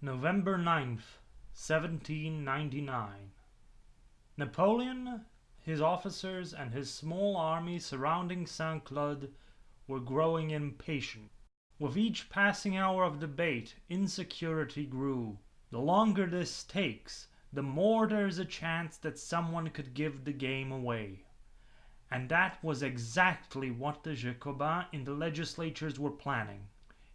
November 9th, 1799. Napoleon, his officers, and his small army surrounding Saint-Cloud were growing impatient. With each passing hour of debate, insecurity grew. The longer this takes, the more there is a chance that someone could give the game away. And that was exactly what the Jacobins in the legislatures were planning.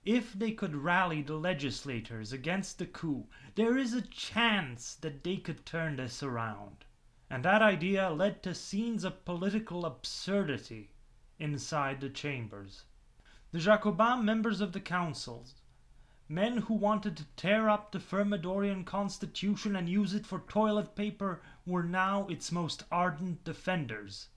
If they could rally the legislators against the coup, there is a chance that they could turn this around. And that idea led to scenes of political absurdity inside the chambers. The Jacobin members of the councils, men who wanted to tear up the Thermidorian constitution and use it for toilet paper, were now its most ardent defenders,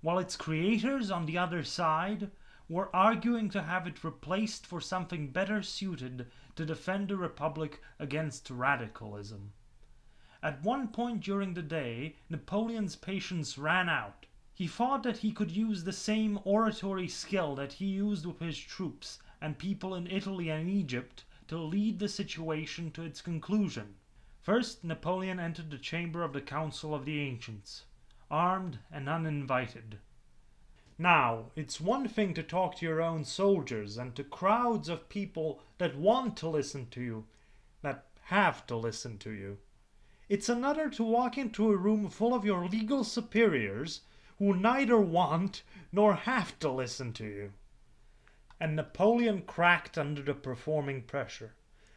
while its creators on the other side were arguing to have it replaced for something better suited to defend the Republic against radicalism. At one point during the day, Napoleon's patience ran out. He thought that he could use the same oratory skill that he used with his troops and people in Italy and Egypt to lead the situation to its conclusion. First, Napoleon entered the chamber of the Council of the Ancients, armed and uninvited. Now, it's one thing to talk to your own soldiers and to crowds of people that want to listen to you, that have to listen to you. It's another to walk into a room full of your legal superiors who neither want nor have to listen to you. And Napoleon cracked under the performing pressure.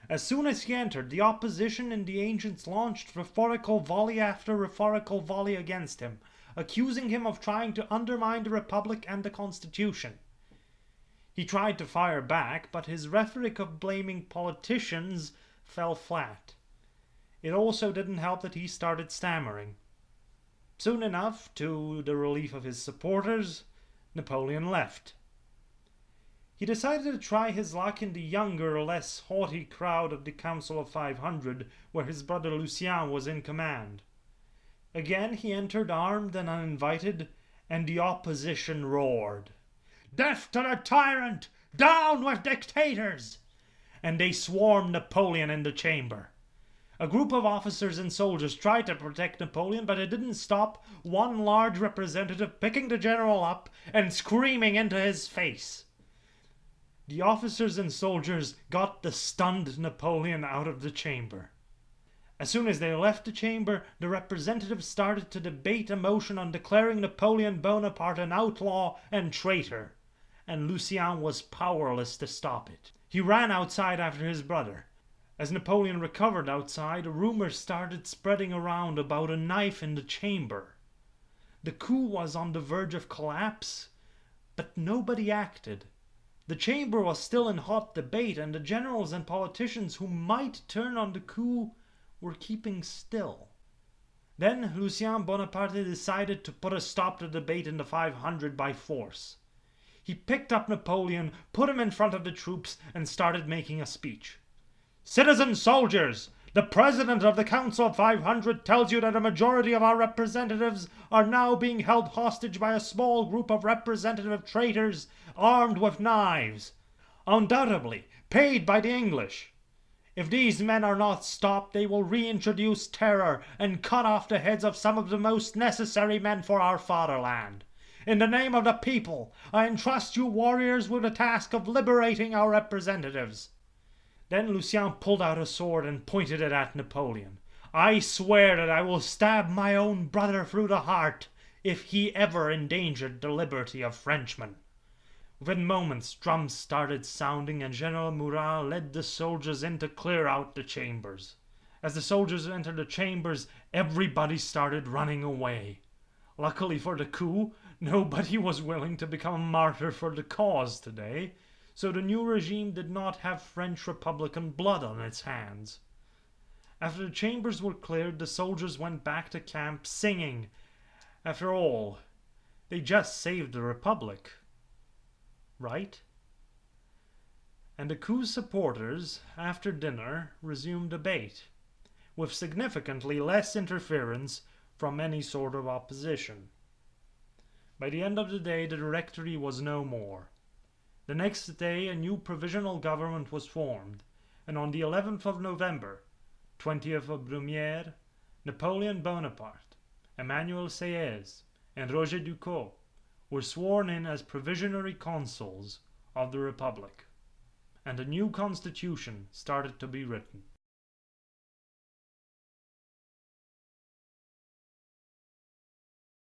As soon as he entered, the opposition in the Ancients launched rhetorical volley after rhetorical volley against him, accusing him of trying to undermine the Republic and the Constitution. He tried to fire back, but his rhetoric of blaming politicians fell flat. It also didn't help that he started stammering. Soon enough, to the relief of his supporters, Napoleon left. He decided to try his luck in the younger, less haughty crowd of the Council of 500, where his brother Lucien was in command. Again he entered armed and uninvited, and the opposition roared, "Death to the tyrant! Down with dictators!" And they swarmed Napoleon in the chamber. A group of officers and soldiers tried to protect Napoleon, but it didn't stop one large representative picking the general up and screaming into his face. The officers and soldiers got the stunned Napoleon out of the chamber. As soon as they left the chamber, the representatives started to debate a motion on declaring Napoleon Bonaparte an outlaw and traitor, and Lucien was powerless to stop it. He ran outside after his brother. As Napoleon recovered outside, a rumor started spreading around about a knife in the chamber. The coup was on the verge of collapse, but nobody acted. The chamber was still in hot debate, and the generals and politicians who might turn on the coup were keeping still. Then Lucien Bonaparte decided to put a stop to the debate in the 500 by force. He picked up Napoleon, put him in front of the troops, and started making a speech. "Citizen soldiers, the president of the Council of 500 tells you that a majority of our representatives are now being held hostage by a small group of representative traitors armed with knives, undoubtedly paid by the English. If these men are not stopped, they will reintroduce terror and cut off the heads of some of the most necessary men for our fatherland. In the name of the people, I entrust you warriors with the task of liberating our representatives." Then Lucien pulled out a sword and pointed it at Napoleon. "I swear that I will stab my own brother through the heart if he ever endangered the liberty of Frenchmen." Within moments, drums started sounding, and General Murat led the soldiers in to clear out the chambers. As the soldiers entered the chambers, everybody started running away. Luckily for the coup, nobody was willing to become a martyr for the cause today, so the new regime did not have French Republican blood on its hands. After the chambers were cleared, the soldiers went back to camp singing. After all, they just saved the Republic. Right? And the coup's supporters, after dinner, resumed debate, with significantly less interference from any sort of opposition. By the end of the day, the Directory was no more. The next day, a new provisional government was formed, and on the 11th of November, 20th of Brumaire, Napoleon Bonaparte, Emmanuel Sieyès, and Roger Ducos were sworn in as provisionary consuls of the Republic, and a new constitution started to be written.